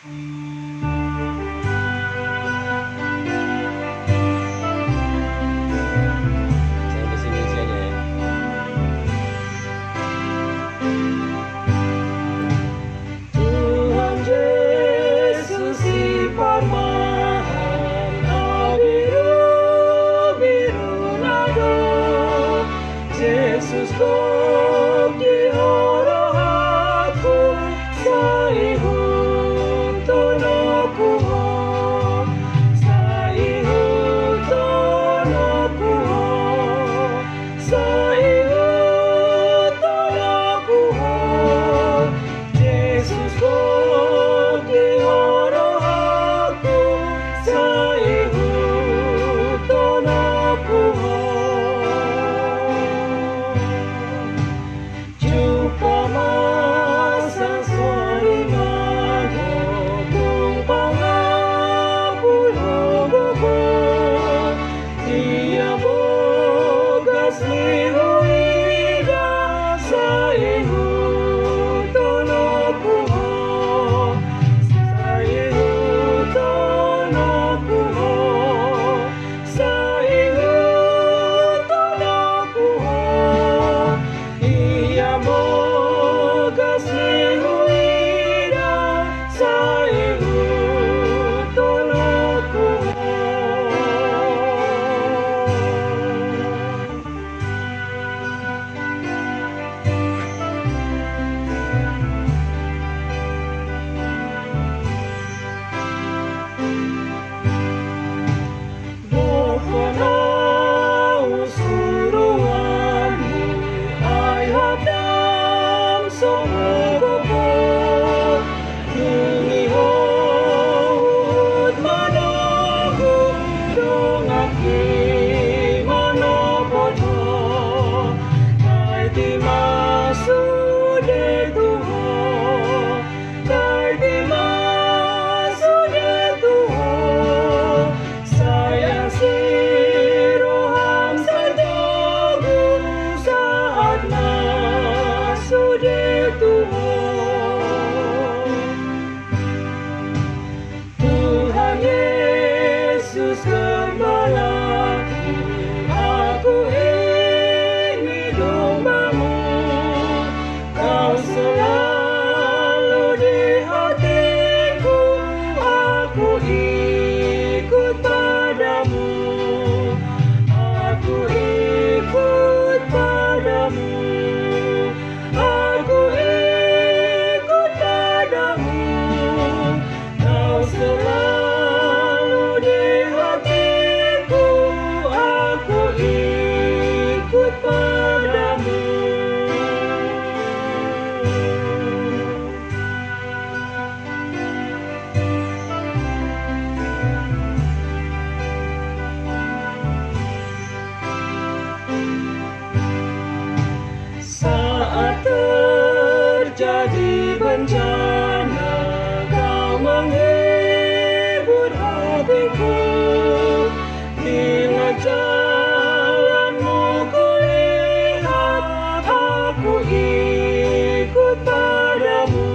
Sampai sini saja ya. Tuhan Yesus si Parmahan biru nado Yesus kok dihorohaku saihun tonokuho saihun tonokuho saihun tonokuho Yesus kok dihorohaku saihun tonokuho Jumpa masa sorimano kung pangapulhogogo Dia bogas lihuida sa ihun tonokuho sa ihun tonokuho sa ihun tonokuho Ia bogas lihuida sa ihun tonokuho Bukono usuruanmu ay hadam sumugopo Nungihod manogo dong aki manopodo Kay di masude tuho Kay di masude tuho Sayang si Roham sa dagon saat masude tuho Tuhan Yesus Gembalaku Aku ini dombamu Kau selalu di hatiku Aku ikut padamu Aku ikut padamu Aku ikut padamu Kau selalu di hatiku Aku ikut padamu Saat terjadi bencana Kau menghibur hatiku Bila jalanmu kulihat Aku ikut padamu